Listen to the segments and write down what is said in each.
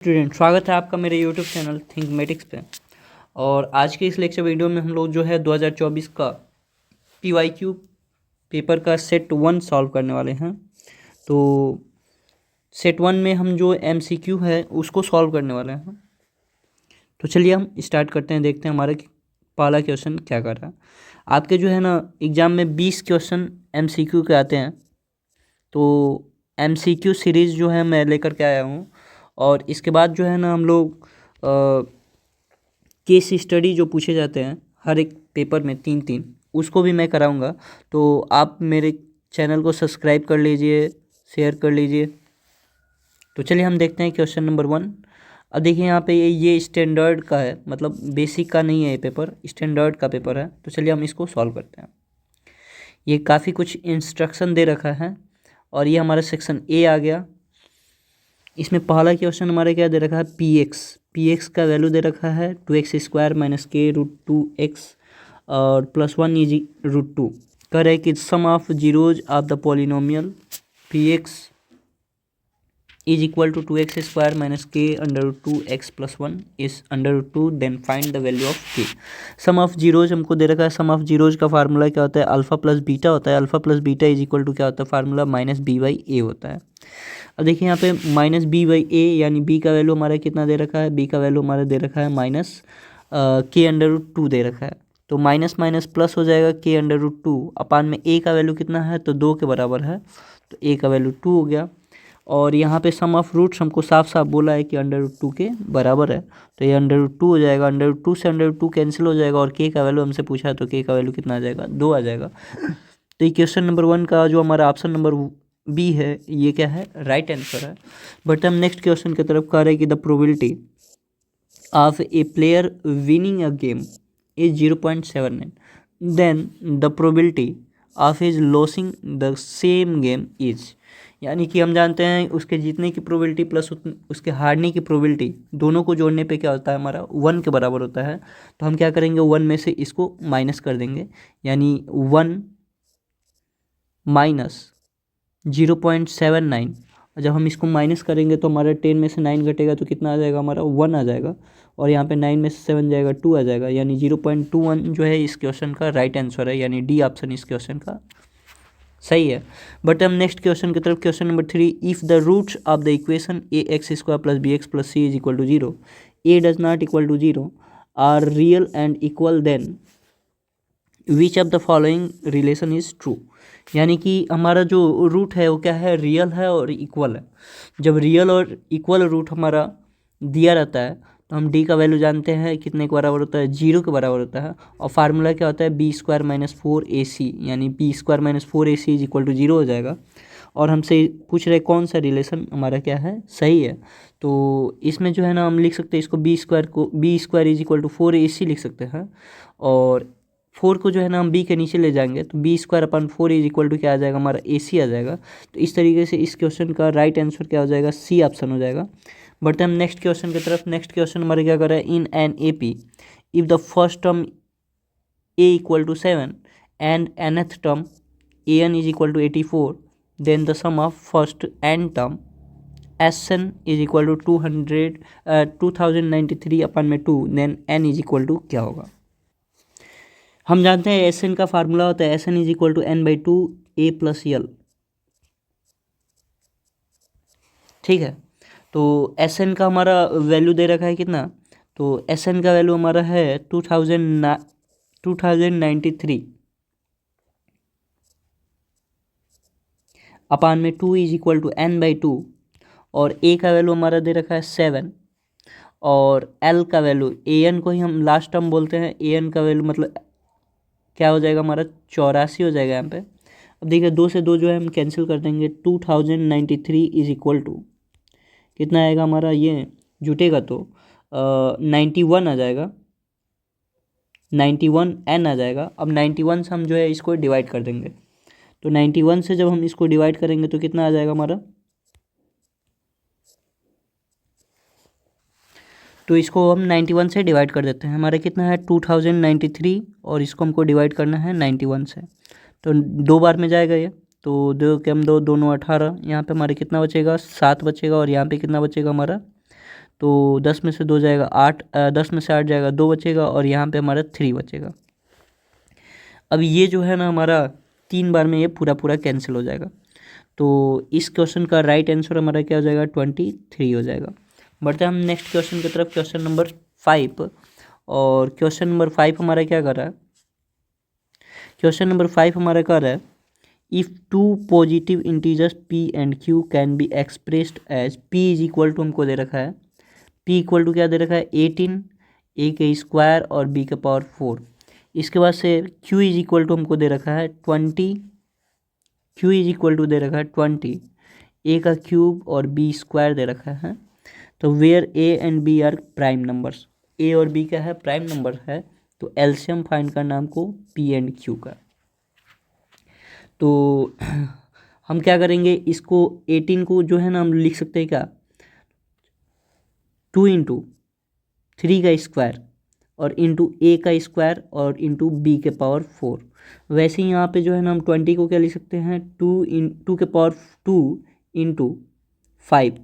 Student, स्वागत है आपका मेरे यूट्यूब चैनल थिंकमेटिक्स पे। और आज के इस लेक्चर वीडियो में हम लोग जो है 2024 का PYQ पेपर का सेट 1 सॉल्व करने वाले हैं। तो सेट 1 में हम जो MCQ है उसको सॉल्व करने वाले हैं। तो चलिए हम स्टार्ट करते हैं, देखते हैं हमारा पहला क्वेश्चन क्या कर रहा है। आपके जो है ना एग्ज़ाम में 20 क्वेश्चन MCQ के आते हैं। तो MCQ सीरीज़ जो है मैं लेकर के आया हूँ। और इसके बाद जो है ना हम लोग केस स्टडी जो पूछे जाते हैं हर एक पेपर में 3-3, उसको भी मैं कराऊंगा। तो आप मेरे चैनल को सब्सक्राइब कर लीजिए, शेयर कर लीजिए। तो चलिए हम देखते हैं क्वेश्चन नंबर 1। अब देखिए यहाँ पे ये स्टैंडर्ड का है, मतलब बेसिक का नहीं है, ये पेपर स्टैंडर्ड का पेपर है। तो चलिए हम इसको सॉल्व करते हैं। ये काफ़ी कुछ इंस्ट्रक्शन दे रखा है और ये हमारा सेक्शन ए आ गया। इसमें पहला क्वेश्चन हमारे क्या दे रखा है, पी एक्स का वैल्यू दे रखा है 2x² - k√2x और +1 इज √2। कह रहे हैं कि sum of zeros of the polynomial px is equal to 2x² - k√2x + 1 is √2, then find the value of k। Sum of zeros हमको दे रखा है। सम ऑफ जीरोज का फार्मूला क्या होता है, अल्फा प्लस बीटा होता है। Alpha plus beta is equal to क्या होता है, फार्मूला -b/a होता है। अब देखिए यहाँ पे -b/a यानी b का वैल्यू हमारा कितना दे रखा है, b का वैल्यू हमारा दे रखा है -k√2 दे रखा है। तो माइनस माइनस प्लस हो जाएगा, k√2 अपान में a का वैल्यू कितना है, तो 2 के बराबर है, तो a का वैल्यू 2 हो गया। और यहाँ पे सम ऑफ रूट्स हमको साफ साफ बोला है कि √2 के बराबर है, तो ये √2 हो जाएगा। √2 से √2 कैंसिल हो जाएगा और k का वैल्यू हमसे पूछा है, तो k का वैल्यू कितना आ जाएगा, 2 आ जाएगा। तो ये क्वेश्चन नंबर 1 का जो हमारा ऑप्शन नंबर बी है, ये क्या है, राइट आंसर है। बट हम नेक्स्ट क्वेश्चन की तरफ कह रहे हैं कि the probability of a player winning a game is 0.79, then the probability of is losing the same game is. यानी कि हम जानते हैं उसके जीतने की प्रोबेबिलिटी प्लस उसके हारने की प्रोबेबिलिटी, दोनों को जोड़ने पे क्या होता है, हमारा 1 के बराबर होता है। तो हम क्या करेंगे, 1 में से इसको माइनस कर देंगे, यानी 1 माइनस 0.79। और जब हम इसको माइनस करेंगे तो हमारा 10 में से 9 घटेगा तो कितना आ जाएगा, हमारा 1 आ जाएगा। और यहाँ पे 9 में से 7 जाएगा, 2 आ जाएगा, यानी 0.21 जो है इस क्वेश्चन का राइट आंसर है, यानी डी ऑप्शन इस क्वेश्चन का सही है। बट हम नेक्स्ट क्वेश्चन की तरफ, question number 3, if the roots of the equation ax² + bx + c is equal to 0, a does not equal to 0 are real and equal, then which of the following relation is true. यानी कि हमारा जो root है वो क्या है, real है और इक्वल है। जब रियल और इक्वल रूट हमारा दिया रहता है तो हम डी का वैल्यू जानते हैं कितने के बराबर होता है, 0 के बराबर होता है। और फार्मूला क्या होता है, b² - 4ac, यानी b² - 4ac is equal to 0 हो जाएगा। और हमसे पूछ रहे कौन सा रिलेशन हमारा क्या है, सही है। तो इसमें जो है ना हम लिख सकते हैं इसको b² is equal to 4ac लिख सकते हैं। और 4 को जो है ना हम b के नीचे ले जाएंगे तो b² / 4 इज इक्वल टू क्या आ जाएगा, हमारा ac आ जाएगा। तो इस तरीके से इस क्वेश्चन का राइट आंसर क्या हो जाएगा, सी ऑप्शन हो जाएगा। बढ़ते हम नेक्स्ट क्वेश्चन की तरफ। नेक्स्ट क्वेश्चन हमारे क्या कर रहा है, in an AP if the first term a equal to 7 and nth term an is equal to 84, then the sum of first n term Sn is equal to 2093 upon में 2, then n is equal to क्या होगा। हम जानते हैं Sn का formula होता है Sn is equal to n/2 a + l, ठीक है। तो Sn का हमारा वैल्यू दे रखा है कितना, तो Sn का वैल्यू हमारा है 2093 अपान में 2 इज इक्वल टू n/2। और a का वैल्यू हमारा दे रखा है 7 और l का वैल्यू, an को ही हम लास्ट टर्म बोलते हैं, an का वैल्यू मतलब क्या हो जाएगा, हमारा 84 हो जाएगा यहाँ पे। अब देखिए 2 से 2 जो है हम कैंसिल कर देंगे, 2093 इज इक्वल टू कितना आएगा हमारा, ये जुटेगा तो 91 आ जाएगा, 91 n आ जाएगा। अब 91 से हम जो है इसको डिवाइड कर देंगे, तो 91 से जब हम इसको डिवाइड करेंगे तो कितना आ जाएगा हमारा, तो इसको हम 91 से डिवाइड कर देते हैं, हमारा कितना है 2093 और इसको हमको डिवाइड करना है 91 से। तो 2 बार में जाएगा ये, तो 2 के हम 2 2 9 18, यहाँ पे हमारे कितना बचेगा, 7 बचेगा। और यहाँ पे कितना बचेगा हमारा तो 10 में से 2 जाएगा 8, 10 में से 8 जाएगा 2 बचेगा और यहाँ पे हमारा 3 बचेगा। अब ये जो है ना हमारा 3 बार में ये पूरा पूरा कैंसिल हो जाएगा। तो इस क्वेश्चन का राइट आंसर हमारा क्या हो जाएगा, 23 हो जाएगा। बढ़ते हैं हम नेक्स्ट क्वेश्चन की तरफ, क्वेश्चन नंबर 5। और क्वेश्चन नंबर 5 हमारा क्या कर रहा है, क्वेश्चन नंबर 5 हमारा कर रहा है if two positive integers p and q can be expressed as p is equal to, हमको दे रखा है p इक्वल टू क्या दे रखा है 18 a के स्क्वायर और b के पावर 4। इसके बाद से q इज इक्वल टू हमको दे रखा है 20, q इज इक्वल टू दे रखा है 20 a का क्यूब और b स्क्वायर दे रखा है। तो where a and b are prime numbers, a और b क्या है, प्राइम नंबर है। तो एलसीएम फाइंड करना हमको p एंड q का। तो हम क्या करेंगे, इसको 18 को जो है ना हम लिख सकते हैं क्या 2 इंटू 3 का स्क्वायर और इंटू ए का स्क्वायर और इंटू बी के पावर 4। वैसे ही यहाँ पे जो है ना हम 20 को क्या लिख सकते हैं 2 के पावर 2 इंटू 5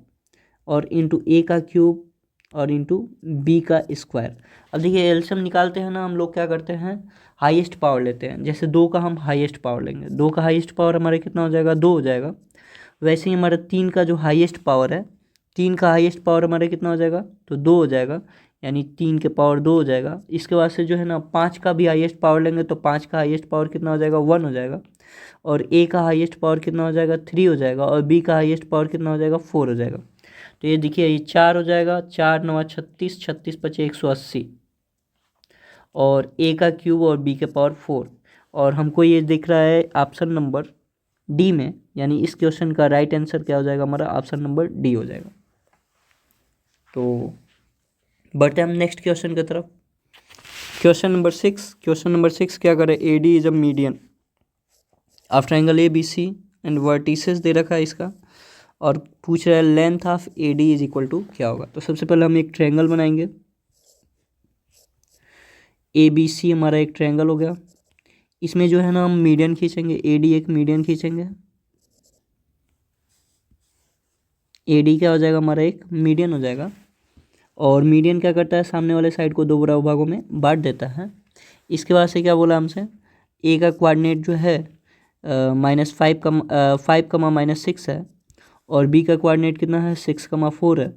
और इंटू ए का क्यूब और इंटू बी का स्क्वायर। अब देखिए एलसीएम निकालते हैं ना हम लोग क्या करते हैं, हाईएस्ट पावर लेते हैं। जैसे 2 का हम हाईएस्ट पावर लेंगे, 2 का हाईएस्ट पावर हमारा कितना हो जाएगा 2 हो जाएगा। वैसे ही हमारा 3 का जो हाईएस्ट पावर है, 3 का हाईएस्ट पावर हमारा कितना हो जाएगा, तो 2 हो जाएगा, यानी 3 के पावर 2 हो जाएगा। इसके बाद से जो है ना 5 का भी हाईएस्ट पावर लेंगे तो 5 का हाईएस्ट पावर कितना हो जाएगा 1 हो जाएगा। और ए का हाईएस्ट पावर कितना हो जाएगा 3 हो जाएगा और बी का हाईएस्ट पावर कितना हो जाएगा 4 हो जाएगा। तो ये देखिए ये 4 हो जाएगा, 4 9 36, 36 पचे 180 और ए का क्यूब और बी के पावर 4। और हमको ये दिख रहा है ऑप्शन नंबर डी में, यानी इस क्वेश्चन का राइट आंसर क्या हो जाएगा हमारा, ऑप्शन नंबर डी हो जाएगा। तो बढ़ते हैं हम नेक्स्ट क्वेश्चन की तरफ, क्वेश्चन नंबर 6। क्वेश्चन नंबर 6 क्या करे, A D is a median of triangle A B C and vertices दे रखा है इसका, और पूछ रहा है length of A D is equal to क्या होगा। तो सबसे पहले हम एक ट्रायंगल बनाएंगे, ए बी सी हमारा एक ट्रायंगल हो गया। इसमें जो है ना हम मीडियन खींचेंगे, ए डी एक मीडियन खींचेंगे, ए डी क्या हो जाएगा हमारा एक मीडियन हो जाएगा। और मीडियन क्या करता है, सामने वाले साइड को 2 बराबर भागों में बांट देता है। इसके बाद से क्या बोला हमसे, ए का कोऑर्डिनेट जो है -5, -6 है और बी का कोऑर्डिनेट कितना है 6, 4 है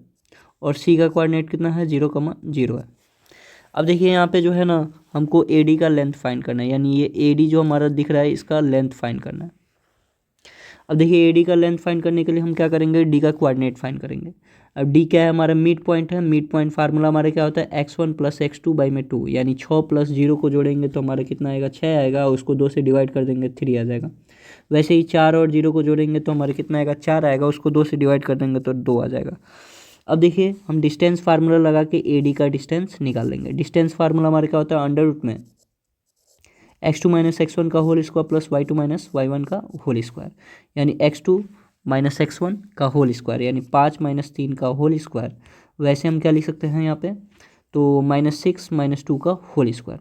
और सी का कोऑर्डिनेट कितना है 0, 0 है। अब देखिए यहाँ पे जो है ना हमको ए डी का लेंथ फाइंड करना है, यानी ये ए डी जो हमारा दिख रहा है इसका लेंथ फाइंड करना है। अब देखिए ए डी का लेंथ फाइंड करने के लिए हम क्या करेंगे, डी का कोऑर्डिनेट फाइंड करेंगे। अब डी क्या है हमारा मिड पॉइंट है, मिड पॉइंट फार्मूला हमारा क्या होता है x1 + x2/2, यानी 6 + 0 को जोड़ेंगे तो हमारा कितना आएगा 6 आएगा, उसको 2 से डिवाइड कर देंगे 3 आ जाएगा। वैसे ही 4 और 0 को जोड़ेंगे तो हमारा कितना आएगा 4 आएगा, उसको 2 से डिवाइड कर देंगे तो 2 आ जाएगा। अब देखिए हम डिस्टेंस फार्मूला लगा के ए डी का डिस्टेंस निकाल लेंगे। डिस्टेंस फार्मूला हमारा क्या होता है, अंडर रूट में x2 - x1 का whole square plus y2 - y1 का होल स्क्वायर, यानी x2 - x1 का होल स्क्वायर, यानी 5 - 3 का होल स्क्वायर। वैसे हम क्या लिख सकते हैं यहाँ पे, तो -6 - 2 का होल स्क्वायर।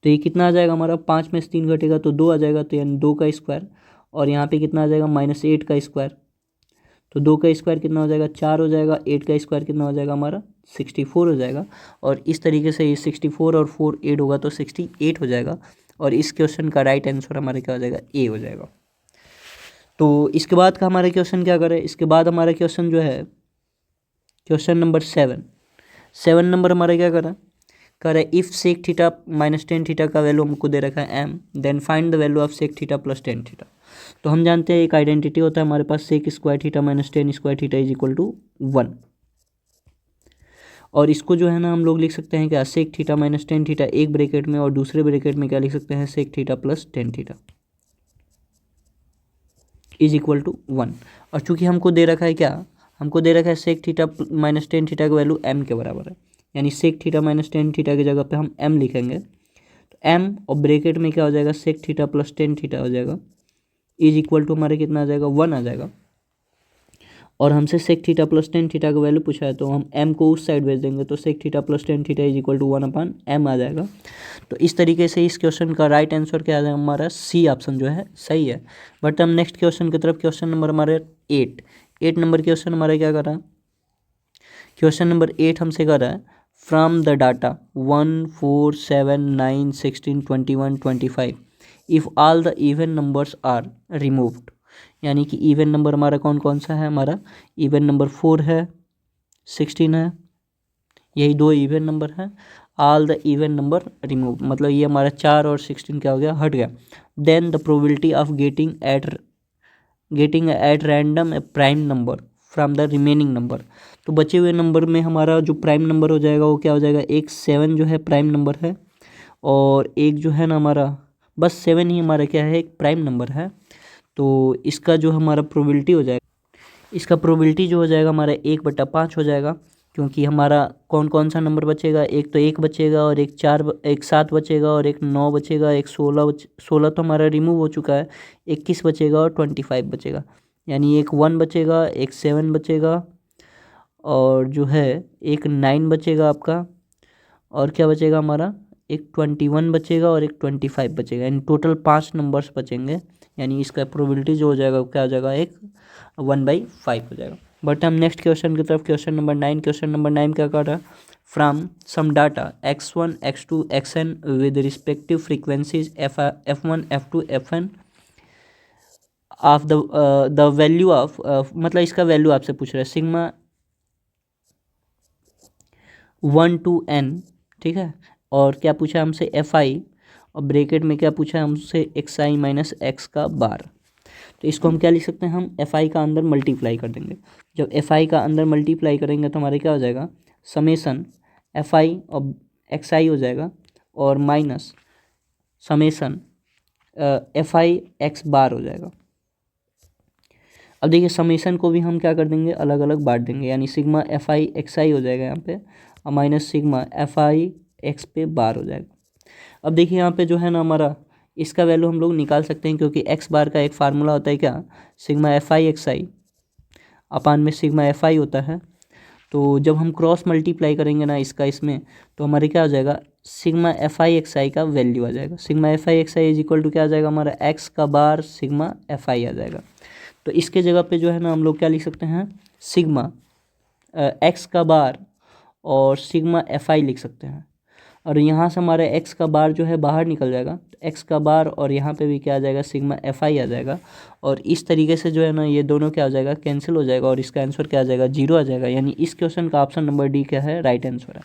तो ये कितना आ जाएगा हमारा, 5 में से 3 घटेगा तो 2 आ जाएगा, तो यानी 2 का स्क्वायर। और यहाँ पे कितना आ जाएगा -8 का स्क्वायर, तो 2 का स्क्वायर कितना हो जाएगा 4 हो जाएगा, 8 का स्क्वायर कितना हो जाएगा हमारा 64 हो जाएगा। और इस तरीके से ये 64 और 4 8 होगा तो 68 हो जाएगा। और इस क्वेश्चन का राइट आंसर हमारा क्या हो जाएगा, ए हो जाएगा। तो इसके बाद का हमारा क्वेश्चन क्या करें, इसके बाद हमारा क्वेश्चन जो है क्वेश्चन नंबर 7 नंबर हमारा क्या करें if sec theta -tan theta का वैल्यू हमको दे रखा है m, then find the value of sec theta + tan theta. तो हम जानते हैं एक आइडेंटिटी होता है हमारे पास, sec square theta - tan square theta is equal to 1। और इसको जो है ना हम लोग लिख सकते हैं क्या, सेक थीटा - tan थीटा एक ब्रैकेट में और दूसरे ब्रैकेट में क्या लिख सकते हैं, sec theta + tan theta is equal to 1। और चूंकि हमको दे रखा है क्या, हमको दे रखा है सेक थीटा - tan थीटा का वैल्यू m के बराबर है, यानी सेक थीटा - tan थीटा की जगह पे हम m लिखेंगे। तो m और ब्रैकेट में क्या हो जाएगा, सेक थीटा + tan थीटा हो जाएगा इज इक्वल टू हमारे कितना आ जाएगा 1 आ जाएगा। और हमसे सेक थीटा + tan थीटा का वैल्यू पूछा है तो हम m को उस साइड भेज देंगे, तो sec theta + tan theta is equal to 1/m आ जाएगा। तो इस तरीके से इस क्वेश्चन का राइट आंसर क्या आ जाएगा हमारा, सी ऑप्शन जो है सही है। बट हम नेक्स्ट क्वेश्चन की तरफ, क्वेश्चन नंबर हमारे 8 नंबर क्वेश्चन हमारा क्या कर रहा है, क्वेश्चन नंबर 8 हमसे कर रहा है from the data 1 4 7 9 16 21 25 if all the even numbers are removed, यानी कि इवन नंबर हमारा कौन कौन सा है, हमारा इवन नंबर 4 है, 16 है, यही दो इवन नंबर हैं। All the even number remove मतलब ये हमारा 4 और 16 क्या हो गया, हट गया। Then the probability of getting at random a prime number from the remaining number, तो बचे हुए नंबर में हमारा जो प्राइम नंबर हो जाएगा वो क्या हो जाएगा, एक 7 जो है प्राइम नंबर है, और एक जो है ना हमारा बस 7 ही हमारा क्या है, एक प्राइम नंबर है। तो इसका जो हमारा प्रोबेबिलिटी हो जाएगा, इसका प्रोबेबिलिटी जो हो जाएगा हमारा 1/5 हो जाएगा, क्योंकि हमारा कौन कौन सा नंबर बचेगा, एक तो 1 बचेगा, और एक 7 बचेगा, और एक 9 बचेगा, एक 16 तो हमारा रिमूव हो चुका है, 21 बचेगा और 25 बचेगा, यानी एक 1 बचेगा, एक 7 बचेगा, और जो है एक 9 बचेगा आपका, और क्या बचेगा हमारा, एक 21 बचेगा और एक 25 बचेगा, यानी टोटल 5 नंबर्स बचेंगे, यानी इसका प्रोबेबिलिटी जो हो जाएगा वो क्या हो जाएगा, एक 1/5 हो जाएगा। बट हम नेक्स्ट क्वेश्चन की तरफ, क्वेश्चन नंबर 9। क्वेश्चन नंबर 9 क्या कर रहा है, from some data x1 x2 xn with respective frequencies f1 f2 fn of the value of, मतलब इसका वैल्यू आपसे पूछ रहा है सिग्मा 1 to n, ठीक है, और क्या पूछा हमसे fi, और ब्रेकेट में क्या पूछा हमसे xi माइनस एक्स का बार। तो इसको हम क्या लिख सकते हैं, हम fi का अंदर मल्टीप्लाई कर देंगे। जब fi का अंदर मल्टीप्लाई करेंगे तो हमारे क्या हो जाएगा, समेसन fi और xi हो जाएगा, और माइनस समेसन fi x बार हो जाएगा। अब देखिए समेसन को भी हम क्या कर देंगे, अलग अलग बांट देंगे, यानी सिग्मा fi xi हो जाएगा यहाँ पे, और माइनस सिग्मा fi x पे बार हो जाएगा। अब देखिए यहाँ पे जो है ना हमारा इसका वैल्यू हम लोग निकाल सकते हैं, क्योंकि x बार का एक फार्मूला होता है क्या, सिग्मा fi xi अपान में सिग्मा fi होता है। तो जब हम क्रॉस मल्टीप्लाई करेंगे ना इसका इसमें, तो हमारे क्या हो जाएगा, सिग्मा fi xi का वैल्यू आ जाएगा। Sigma fi xi is equal to क्या आ जाएगा, हमारा x का बार सिग्मा fi आ जाएगा। तो इसके जगह पे जो है ना हम लोग क्या लिख सकते हैं, सिग्मा x का बार और सिग्मा fi लिख सकते हैं, और यहाँ से हमारे x का बार जो है बाहर निकल जाएगा, तो x का बार और यहाँ पे भी क्या आ जाएगा, सिग्मा fi आ जाएगा, और इस तरीके से जो है ना ये दोनों क्या हो जाएगा, कैंसिल हो जाएगा, और इसका आंसर क्या आ जाएगा, 0 आ जाएगा, यानी इस क्वेश्चन का ऑप्शन नंबर डी क्या है, राइट आंसर है।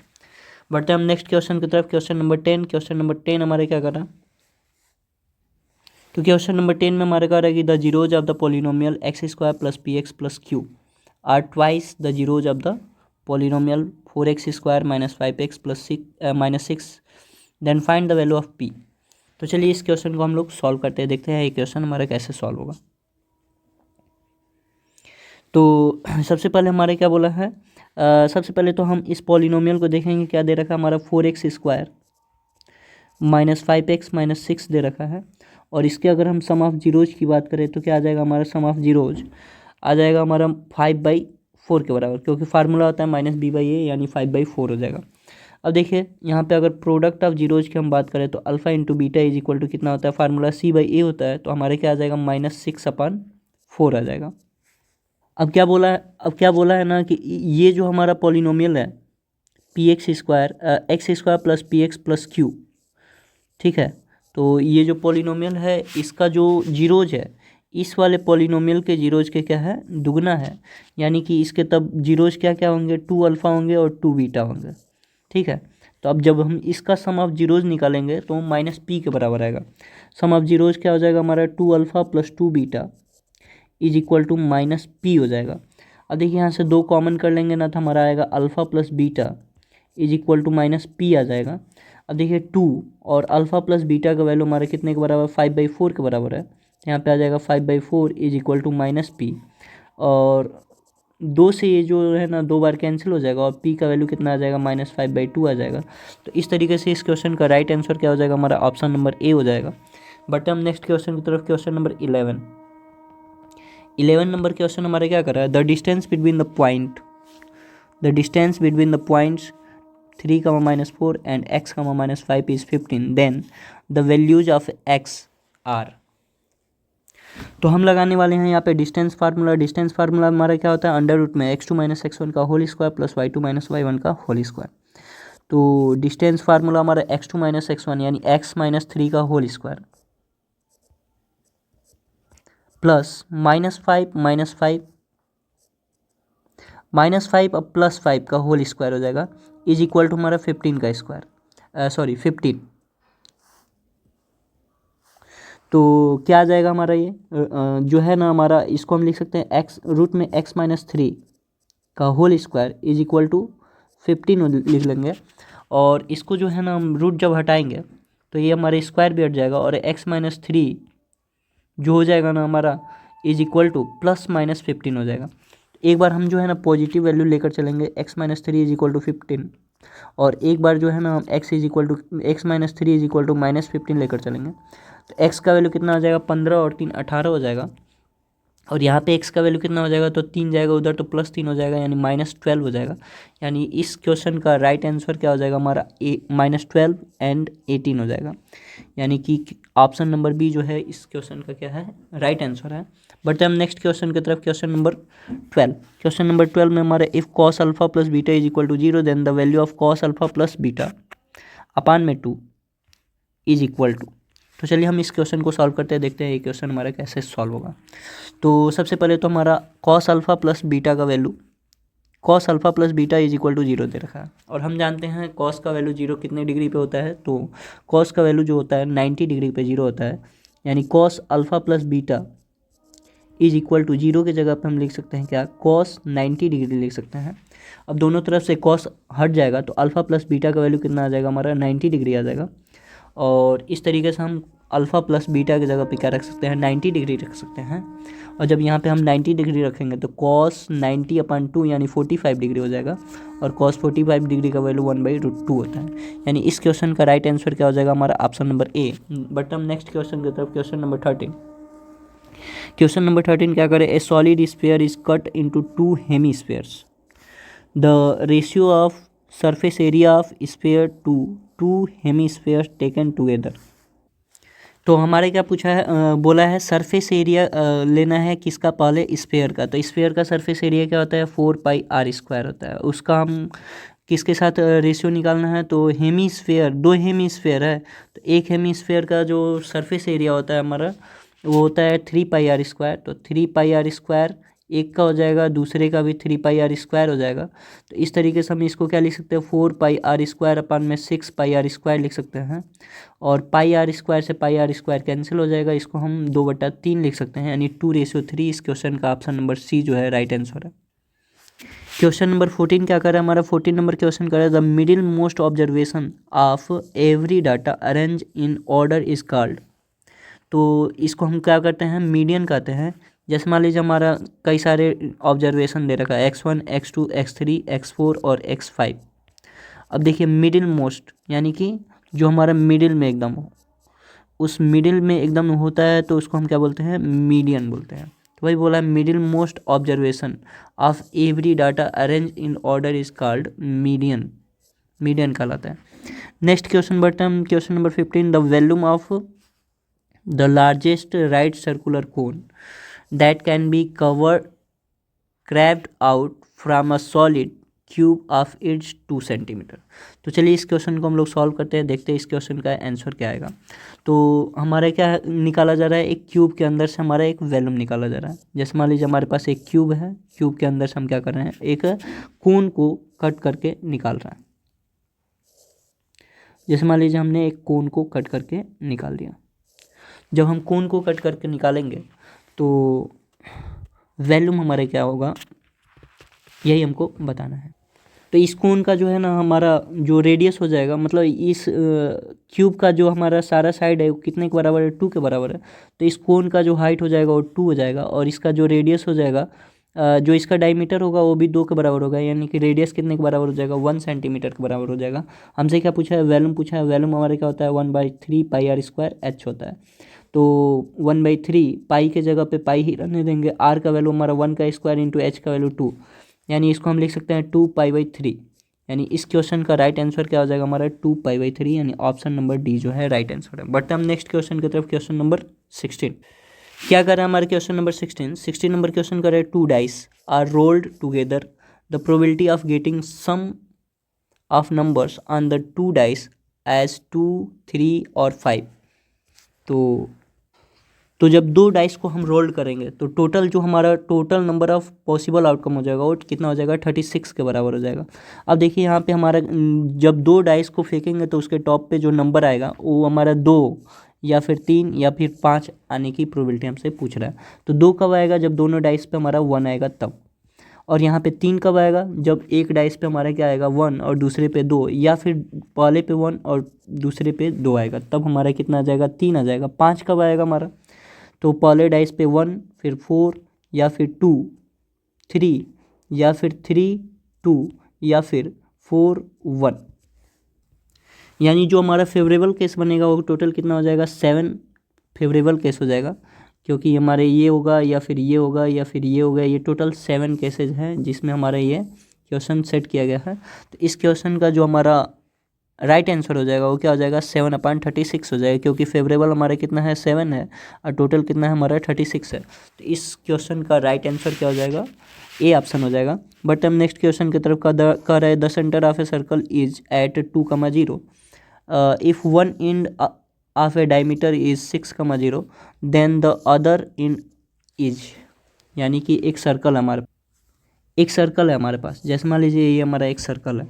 बढ़ते हम नेक्स्ट क्वेश्चन की तरफ, क्वेश्चन नंबर 10। क्वेश्चन नंबर 10 हमारे क्या कर रहा है, तो क्वेश्चन नंबर 10 में हमारे कह रहा है कि the zeros of the polynomial x² plus px+ q are twice the zeros of the polynomial 4x² minus 5x plus minus 6, then find the value of p। तो चलिए इस क्वेश्चन को हम लोग सॉल्व करते हैं, देखते हैं ये क्वेश्चन हमारा कैसे सॉल्व होगा। तो सबसे पहले हमारे क्या बोला है, सबसे पहले तो हम इस पॉलिनोमियल को देखेंगे, क्या दे रखा है हमारा 4x² माइनस 5x माइनस 6 दे रखा है, और इसके अगर हम सम ऑफ जीरोज की बात करें तो क्या आ जाएगा, हमारा सम ऑफ जीरोज आ जाएगा हमारा 5/4 के बराबर, क्योंकि फार्मूला होता है -b/a, यानी 5/4 हो जाएगा। अब देखिए यहाँ पे अगर प्रोडक्ट ऑफ जीरोज की हम बात करें तो alpha into beta is equal to कितना होता है, फार्मूला c/a होता है, तो हमारे क्या आ जाएगा, -6/4 आ जाएगा। अब क्या बोला है ना कि ये जो हमारा पॉलिनोमियल है x² plus px plus q, ठीक है, तो ये जो पॉलिनोमियल है इसका जो जीरोज है इस वाले पॉलिनोमियल के जीरोज के क्या है, दुगना है, यानी कि इसके तब जीरोज क्या क्या होंगे, 2 अल्फ़ा होंगे और 2 बीटा होंगे, ठीक है। तो अब जब हम इसका सम ऑफ जीरोज निकालेंगे तो -p के बराबर आएगा। सम ऑफ जीरोज क्या हो जाएगा हमारा, 2 alpha plus 2 beta is equal to -p हो जाएगा। अब देखिए यहाँ से 2 कॉमन कर लेंगे ना, तो हमारा आएगा alpha plus beta is equal to -p आ जाएगा। अब देखिए 2 और अल्फ़ा प्लस बीटा का वैल्यू हमारे कितने के बराबर, 5/4 के बराबर है, यहाँ पे आ जाएगा 5/4 इज इक्वल टू -p, और 2 से ये जो है ना 2 बार कैंसिल हो जाएगा, और p का वैल्यू कितना आ जाएगा, -5/2 आ जाएगा। तो इस तरीके से इस क्वेश्चन का राइट आंसर क्या हो जाएगा, हमारा ऑप्शन नंबर ए हो जाएगा। बट हम नेक्स्ट क्वेश्चन की तरफ, क्वेश्चन नंबर 11 नंबर क्वेश्चन हमारे क्या कर रहा है, the distance between the points 3, -4 and x, -5 is 15, then the values of x are। तो हम लगाने वाले हैं यहाँ पे डिस्टेंस फार्मूला। डिस्टेंस फार्मूला हमारा क्या होता है, अंडर रूट में x2 माइनस x1 का whole square plus y2 minus y1 का होल स्क्वायर। तो डिस्टेंस फार्मूला हमारा x2 माइनस x1 यानी x माइनस 3 का होल स्क्वायर प्लस -5 अब +5 का होल स्क्वायर हो जाएगा इज इक्वल टू हमारा 15 का स्क्वायर, सॉरी 15। तो क्या आ जाएगा हमारा ये जो है ना हमारा, इसको हम लिख सकते हैं x रूट में x माइनस 3 का whole square is equal to 15 लिख लेंगे। और इसको जो है ना हम रूट जब हटाएंगे तो ये हमारे स्क्वायर भी हट जाएगा और x माइनस 3 जो हो जाएगा ना हमारा इज इक्वल टू +-15 हो जाएगा। एक बार हम जो है ना पॉजिटिव वैल्यू लेकर चलेंगे, x minus 3 is equal to 15, और एक बार जो है ना हम x minus 3 is equal to -15 लेकर चलेंगे। तो x का वैल्यू कितना आ जाएगा, 15 और 3 18 हो जाएगा। और यहाँ पे x का वैल्यू कितना हो जाएगा, तो 3 जाएगा उधर तो +3 हो जाएगा यानी -12 हो जाएगा। यानी इस क्वेश्चन का राइट आंसर क्या हो जाएगा हमारा, -12 एंड 18 हो जाएगा। यानी कि ऑप्शन नंबर बी जो है इस क्वेश्चन का क्या है, राइट आंसर है। बढ़ते हम नेक्स्ट क्वेश्चन की तरफ। Question number 12। क्वेश्चन नंबर 12 में हमारे if cos alpha plus beta is equal to 0 then the value of cos alpha plus beta upon में 2 इज इक्वल टू। तो चलिए हम इस क्वेश्चन को सॉल्व करते हैं, देखते हैं ये क्वेश्चन हमारा कैसे सॉल्व होगा। तो सबसे पहले तो हमारा cos अल्फा प्लस बीटा का value, cos alpha plus beta is equal to 0 दे रखा है। और हम जानते हैं cos का वैल्यू 0 कितने डिग्री पे होता है, तो cos का वैल्यू जो होता है 90 डिग्री पे 0 होता है। यानी cos alpha plus beta is equal to 0 की जगह पे हम लिख सकते हैं क्या, cos 90 डिग्री लिख सकते हैं। अब दोनों तरफ से cos हट जाएगा तो अल्फ़ा प्लस बीटा का वैल्यू कितना आ जाएगा हमारा, 90 डिग्री आ जाएगा। और इस तरीके से हम अल्फ़ा प्लस बीटा की जगह पे क्या रख सकते हैं, 90 डिग्री रख सकते हैं। और जब यहाँ पे हम 90 डिग्री रखेंगे तो cos 90/2 यानी 45 डिग्री हो जाएगा। और cos 45 डिग्री का वैल्यू 1/√2 होता है। यानी इस क्वेश्चन का राइट आंसर क्या हो जाएगा हमारा, ऑप्शन नंबर ए। बट हम नेक्स्ट क्वेश्चन की तरफ, क्वेश्चन नंबर 13। क्वेश्चन नंबर 13 क्या करें, a solid sphere is cut into 2 hemispheres. The ratio of surface area of sphere to 2 hemispheres taken together. तो हमारे क्या पूछा है, बोला है सरफेस एरिया लेना है किसका, पहले स्फीयर का। तो स्फीयर का सरफेस एरिया क्या होता है, 4πr² होता है। उसका हम किसके साथ रेशियो निकालना है, तो हेमीस्फीयर, 2 हेमीस्फीयर है तो एक हेमीस्फीयर का जो सरफेस एरिया होता है हमारा वो होता है 3πr²। तो 3πr² एक का हो जाएगा, दूसरे का भी 3πr² हो जाएगा। तो इस तरीके से हम इसको क्या लिख सकते हैं, 4πr² अपन में 6πr² लिख सकते हैं। और πr² से πr² कैंसिल हो जाएगा, इसको हम 2/3 लिख सकते हैं। यानी 2:3 इस क्वेश्चन का ऑप्शन नंबर सी जो है राइट आंसर है। क्वेश्चन नंबर 14 क्या कर रहा है हमारा, 14 नंबर क्वेश्चन कर रहा है the middle most observation of every data arrange in order is called. तो इसको हम क्या करते हैं, मीडियन कहते हैं। जैसे मान लीजिए हमारा कई सारे ऑब्जर्वेशन दे रखा है, x1 x2 x3 x4 और x5। अब देखिए मिडिल मोस्ट यानी कि जो हमारा मिडिल में एकदम हो, उस मिडिल में एकदम होता है तो उसको हम क्या बोलते हैं, मीडियन बोलते हैं। तो वही बोला है middle most observation of every data arrange in order is called median, median कहलाता है। नेक्स्ट क्वेश्चन बढ़ते हैं, question number 15 the volume of the largest right circular cone that can be carved out from a solid cube of its 2 centimetre. तो चलिए इस question को हम लोग सॉल्व करते हैं, देखते हैं इस क्वेश्चन का आंसर क्या आएगा। तो हमारा क्या निकाला जा रहा है, एक क्यूब के अंदर से हमारा एक वॉल्यूम निकाला जा रहा है। जैसे मान लीजिए हमारे पास एक क्यूब है, क्यूब के अंदर से हम क्या कर रहे हैं, एक कोन को कट करके निकाल रहे हैं। जैसे मान लीजिए हमने एक कोन को कट करके निकाल दिया। जब हम कोन को कट करके निकालेंगे तो वॉल्यूम हमारा क्या होगा, यही हमको बताना है। तो इस कोन का जो है ना हमारा जो रेडियस हो जाएगा, मतलब इस क्यूब का जो हमारा सारा साइड है वो कितने के बराबर है, 2 के बराबर है। तो इस कोन का जो हाइट हो जाएगा वो 2 हो जाएगा। और इसका जो रेडियस हो जाएगा, जो इसका डायमीटर होगा वो भी 2 के बराबर होगा। यानी कि रेडियस कितने के बराबर हो जाएगा, 1 सेंटीमीटर के बराबर हो जाएगा। हमसे क्या पूछा है, वॉल्यूम पूछा है। वॉल्यूम हमारे क्या होता है, 1/3 πr² होता है। तो 1/3 पाई के जगह पे पाई ही रहने देंगे। आर का वैल्यू हमारा 1 का स्क्वायर इंटू एच का वैल्यू 2, यानी इसको हम लिख सकते हैं 2π/3। यानी इस क्वेश्चन का राइट आंसर क्या हो जाएगा हमारा, 2π/3। यानी ऑप्शन नंबर डी जो है राइट आंसर है। बट हम नेक्स्ट क्वेश्चन की तरफ, क्वेश्चन नंबर 16। क्या कर रहा है हमारे क्वेश्चन नंबर 16 नंबर क्वेश्चन कर रहे हैं 2 dice are rolled together the probability of getting sum of numbers on the 2 dice as 2, 3 और 5। तो जब 2 डाइस को हम रोल करेंगे तो टोटल जो हमारा total number of possible outcome हो जाएगा वो कितना हो जाएगा 36 के बराबर हो जाएगा। अब देखिए यहाँ पे हमारा जब 2 डाइस को फेंकेंगे तो उसके टॉप पे जो नंबर आएगा वो हमारा 2 या फिर 3 या फिर 5 आने की प्रोबेबिलिटी हमसे पूछ रहा है। तो 2 कब आएगा? जब दोनों डाइस पे हमारा 1 आएगा तब। और यहाँ पे 3 कब आएगा? जब एक डाइस पे हमारा क्या आएगा 1 और दूसरे पे 2, या फिर पहले पे 1 और दूसरे पे 2 आएगा, तब हमारा कितना आ जाएगा 3 आ जाएगा। 5 कब आएगा हमारा? तो पहले डाइस पे 1, फिर 4 या फिर 2, 3 या फिर 3, 2 या फिर 4, 1, यानी जो हमारा फेवरेबल केस बनेगा वो टोटल कितना हो जाएगा 7 फेवरेबल केस हो जाएगा, क्योंकि हमारे ये होगा या फिर ये होगा या फिर ये होगा, ये टोटल 7 केसेज हैं जिसमें हमारा ये क्वेश्चन सेट किया गया है। तो इस क्वेश्चन का जो हमारा राइट आंसर हो जाएगा वो क्या हो जाएगा 7/36 हो जाएगा, क्योंकि फेवरेबल हमारा कितना है 7 है और टोटल कितना है हमारा 36 है। तो इस क्वेश्चन का राइट आंसर क्या हो जाएगा? ए ऑप्शन हो जाएगा। बट हम नेक्स्ट क्वेश्चन की तरफ कह रहे हैं the centre of a circle is at 2,0 if one end of a diameter is 6,0 then the other end is, यानी कि एक सर्कल है हमारे पास। जैसे मान लीजिए ये हमारा एक सर्कल है,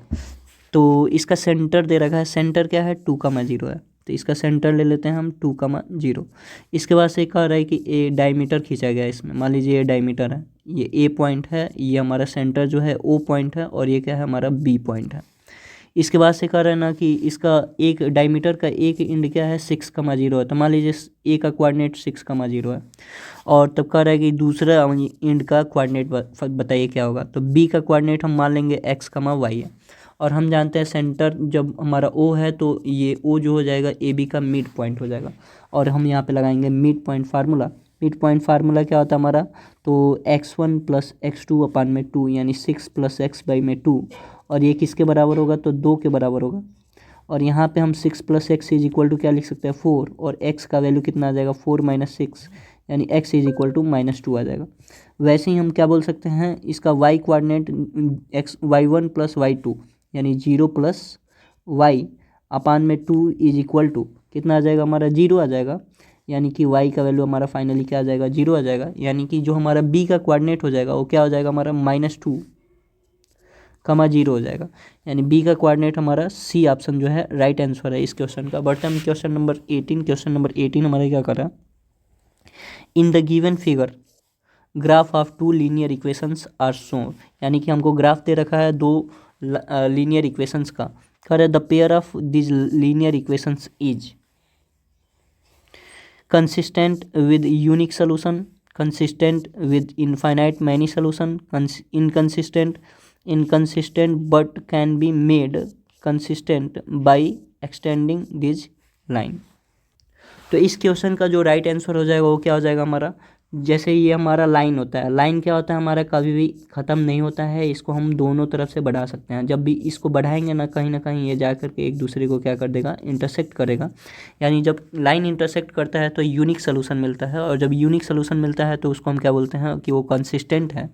तो इसका सेंटर दे रखा है, सेंटर क्या है 2,0 है, तो इसका सेंटर ले लेते हैं हम 2,0। इसके बाद से कह रहा है कि ए डायमीटर खींचा गया है इसमें। मान लीजिए ये डायमीटर है, ये ए पॉइंट है, ये हमारा सेंटर जो है ओ पॉइंट है, और ये क्या है हमारा बी पॉइंट है। इसके बाद से कह रहा है ना कि इसका एक डायमीटर का एक एंड क्या है 6,0 है, तो मान लीजिए ए का कोऑर्डिनेट 6,0 है, और तब कह रहा है कि दूसरा एंड का कोऑर्डिनेट बताइए क्या होगा। तो बी का कोऑर्डिनेट हम मान लेंगे x, y है, और हम जानते हैं सेंटर जब हमारा ओ है तो ये ओ जो हो जाएगा ए बी का मिड पॉइंट हो जाएगा, और हम यहाँ पे लगाएंगे mid point formula. Mid point formula क्या होता है हमारा? तो x1 + x2 / 2, यानी 6 + x/2, और ये किसके बराबर होगा? तो 2 के बराबर होगा। और यहाँ पे हम 6 + x = क्या लिख सकते हैं 4, और x का वैल्यू कितना आ जाएगा 4 - 6, यानी x = -2 आ जाएगा। वैसे ही हम क्या बोल सकते हैं, इसका y कोऑर्डिनेट y1 + y2, यानी 0 + y/2 = कितना आ जाएगा हमारा 0 आ जाएगा, यानी कि y का वैल्यू हमारा फाइनली क्या आ जाएगा 0 आ जाएगा। यानी कि जो हमारा b का कोऑर्डिनेट हो जाएगा वो क्या हो जाएगा हमारा -2, 0 हो जाएगा, यानी बी का कोऑर्डिनेट हमारा सी ऑप्शन जो है राइट आंसर है इस क्वेश्चन का। बट हम क्वेश्चन नंबर 18 हमारा क्या कर रहा है? In the given figure graph of 2 linear equations are shown, यानी कि हमको ग्राफ दे रखा है 2 लीनियर इक्वेशंस का। कह रहे the pair of this linear equations is consistent with unique solution, consistent with infinite many solution, inconsistent but can be made consistent by extending this line। तो इस क्वेश्चन का जो राइट आंसर हो जाएगा वो क्या हो जाएगा हमारा? जैसे ये हमारा लाइन होता है, लाइन क्या होता है हमारा कभी भी ख़त्म नहीं होता है, इसको हम दोनों तरफ से बढ़ा सकते हैं। जब भी इसको बढ़ाएंगे ना कहीं ना कहीं ये जा करके एक दूसरे को क्या कर देगा इंटरसेक्ट करेगा, यानी जब लाइन इंटरसेक्ट करता है तो यूनिक सोल्यूशन मिलता है, और जब यूनिक सोल्यूशन मिलता है तो उसको हम क्या बोलते हैं कि वो कंसिस्टेंट है।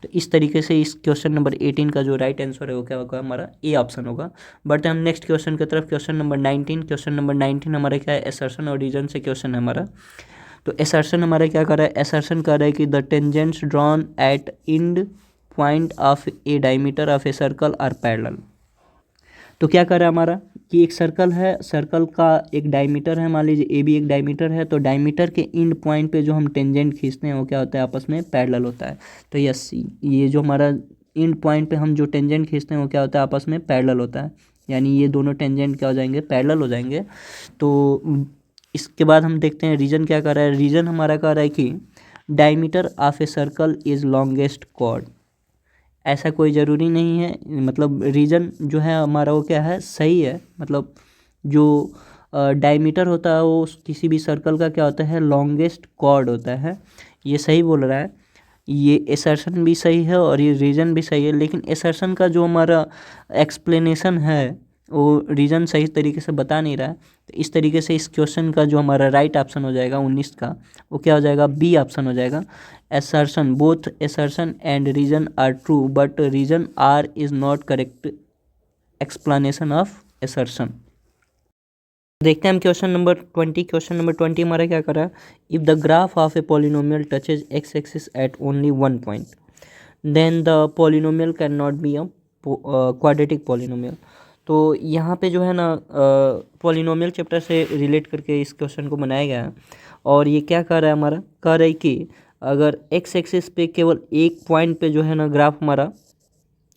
तो इस तरीके से इस क्वेश्चन नंबर 18 का जो राइट आंसर है वो क्या होगा हमारा ए ऑप्शन होगा। बट हम नेक्स्ट क्वेश्चन की तरफ क्वेश्चन नंबर 19 हमारा क्या है असर्शन और रीजन से क्वेश्चन है हमारा। तो असर्शन हमारा क्या कर रहा है? असर्शन कर रहा है कि the tangents drawn at end point of a diameter of a circle are parallel. तो क्या कर रहा है हमारा कि एक सर्कल है, सर्कल का एक डायमीटर है, मान लीजिए ए बी एक डायमीटर है, तो डायमीटर के एंड पॉइंट पे जो हम टेंजेंट खींचते हैं वो क्या होता है आपस में पैरेलल होता है। तो यस, ये जो हमारा एंड पॉइंट पे हम जो टेंजेंट खींचते हैं वो क्या होता है आपस में पैरेलल होता है, यानी ये दोनों टेंजेंट क्या हो जाएंगे पैरेलल हो जाएंगे। तो इसके बाद हम देखते हैं रीजन क्या कर रहा है। रीजन हमारा कह रहा है कि diameter of a circle is longest chord. ऐसा कोई ज़रूरी नहीं है, मतलब रीजन जो है हमारा वो क्या है सही है, मतलब जो डायमीटर होता है वो किसी भी सर्कल का क्या होता है लॉन्गेस्ट कॉर्ड होता है, ये सही बोल रहा है। ये एसर्शन भी सही है और ये रीजन भी सही है, लेकिन एसर्शन का जो हमारा एक्सप्लेनेशन है वो रीज़न सही तरीके से बता नहीं रहा है। तो इस तरीके से इस क्वेश्चन का जो हमारा राइट ऑप्शन हो जाएगा 19 का, वो क्या हो जाएगा, बी ऑप्शन हो जाएगा। Assertion, both assertion and reason are true but reason R is not correct explanation of assertion. देखते हैं हम क्वेश्चन नंबर 20। क्वेश्चन नंबर 20 हमारा क्या कर रहा है, if the graph of a polynomial touches x axis at only one point then the polynomial can not be a quadratic polynomial. तो यहाँ पे जो है ना पॉलिनोमियल चैप्टर से रिलेट करके इस क्वेश्चन को बनाया गया है। और ये क्या कह रहा है, हमारा कह रहा है कि अगर एक्स एक्सिस पे केवल एक पॉइंट पे जो है ना ग्राफ हमारा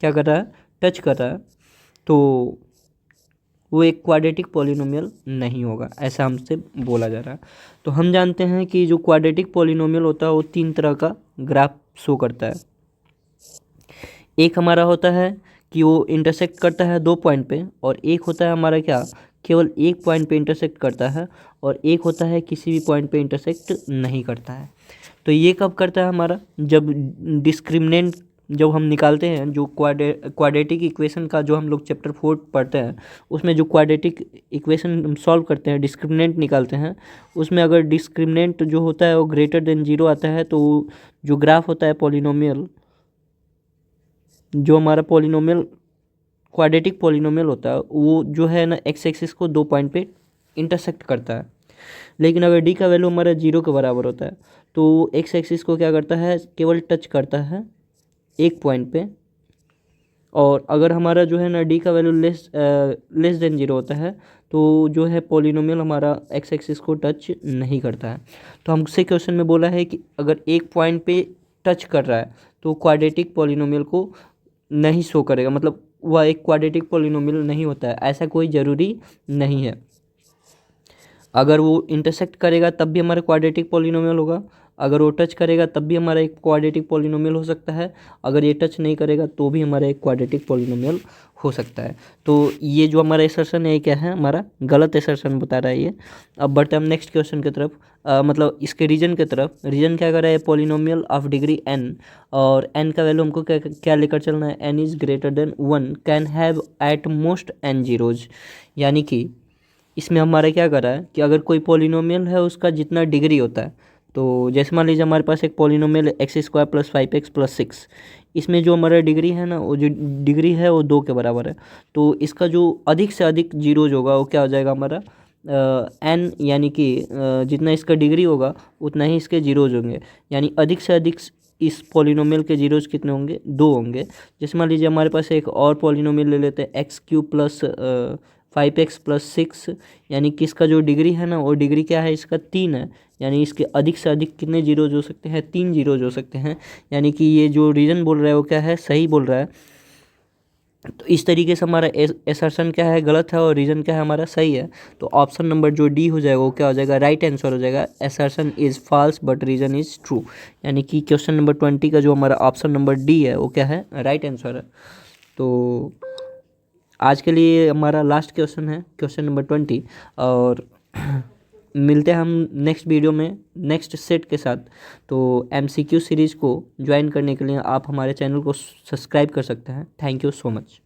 क्या कर रहा है, टच कर रहा है, तो वो एक क्वाड्रेटिक पॉलिनोमियल नहीं होगा, ऐसा हमसे बोला जा रहा है। तो हम जानते हैं कि जो क्वाड्रेटिक पॉलिनोमियल होता है वो तीन तरह का ग्राफ शो करता है। एक हमारा होता है कि वो इंटरसेक्ट करता है दो पॉइंट पे, और एक होता है हमारा क्या, केवल एक पॉइंट पे इंटरसेक्ट करता है, और एक होता है किसी भी पॉइंट पे इंटरसेक्ट नहीं करता है। तो ये कब करता है हमारा, जब डिस्क्रिमिनेंट जब हम निकालते हैं, जो क्वाड्रेटिक इक्वेशन का जो हम लोग चैप्टर 4 पढ़ते हैं, उसमें जो क्वाड्रेटिक इक्वेशन हम सॉल्व करते हैं, डिस्क्रिमिनेंट निकालते हैं, उसमें अगर डिस्क्रिमिनेंट जो होता है वो ग्रेटर देन 0 आता है, तो जो ग्राफ होता है पॉलिनोमियल, जो हमारा पॉलिनोमियल क्वाड्रेटिक पॉलिनोमियल होता है, वो जो है ना एक्स एक्सिस को दो पॉइंट पे इंटरसेक्ट करता है। लेकिन अगर डी का वैल्यू हमारा 0 के बराबर होता है, तो एक्स एक्सिस को क्या करता है, केवल टच करता है एक पॉइंट पे। और अगर हमारा जो है ना डी का वैल्यू लेस देन 0 होता है, तो जो है पॉलिनोमियल हमारा एक्स एक्सिस को टच नहीं करता है। तो हमसे क्वेश्चन में बोला है कि अगर एक पॉइंट पे टच कर रहा है तो क्वाड्रेटिक पॉलिनोमियल को नहीं शो करेगा, मतलब वह एक क्वाड्रेटिक पॉलिनोमियल नहीं होता है, ऐसा कोई ज़रूरी नहीं है। अगर वो इंटरसेक्ट करेगा तब भी हमारा क्वाड्रेटिक पॉलिनोमियल होगा, अगर वो टच करेगा तब भी हमारा एक क्वाड्रेटिक पॉलिनोमियल हो सकता है, अगर ये टच नहीं करेगा तो भी हमारा एक क्वाड्रेटिक पॉलिनोमियल हो सकता है। तो ये जो हमारा एसर्शन है, क्या है, हमारा गलत एसर्शन बता रहा है ये। अब बढ़ते हैं हम नेक्स्ट क्वेश्चन की तरफ, मतलब इसके रीजन की तरफ। रीजन क्या कर रहा है, पॉलिनोमियल ऑफ डिग्री n, और n का वैल्यू हमको क्या क्या लेकर चलना है, n is greater than 1 can have at most n zeros. यानी कि इसमें हमारा क्या कर रहा है कि अगर कोई पॉलिनोमियल है उसका जितना डिग्री होता है, तो जैसे मान लीजिए हमारे पास एक पॉलिनोमियल है x square plus 5x plus 6, इसमें जो हमारा डिग्री है ना, वो जो डिग्री है वो 2 के बराबर है। तो इसका जो अधिक से अधिक जीरोज होगा वो क्या हो जाएगा हमारा n, यानी कि जितना इसका डिग्री होगा उतना ही इसके जीरोज होंगे, यानी अधिक से अधिक इस पॉलिनोमियल के जीरोज कितने होंगे, 2 होंगे। जैसे मान लीजिए हमारे पास एक और पॉलिनोमियल ले लेते हैं x cube plus 5x plus 6, यानी कि इसका जो डिग्री है ना, वो डिग्री क्या है, इसका 3 है, यानी इसके अधिक से अधिक कितने जीरोज हो सकते हैं, 3 जीरोज हो सकते हैं। यानी कि ये जो रीजन बोल रहा है वो क्या है, सही बोल रहा है। तो इस तरीके से हमारा एसर्शन क्या है, गलत है, और रीजन क्या है, हमारा सही है। तो ऑप्शन नंबर जो डी हो जाएगा वो क्या हो जाएगा, राइट आंसर हो जाएगा। Assertion is false but reason is true, यानी कि क्वेश्चन नंबर 20 का जो हमारा ऑप्शन नंबर डी है वो क्या है, राइट आंसर है। तो आज के लिए हमारा लास्ट क्वेश्चन है, क्वेश्चन नंबर 20, और मिलते हैं हम नेक्स्ट वीडियो में नेक्स्ट सेट के साथ। तो MCQ सीरीज़ को ज्वाइन करने के लिए आप हमारे चैनल को सब्सक्राइब कर सकते हैं। Thank you so much.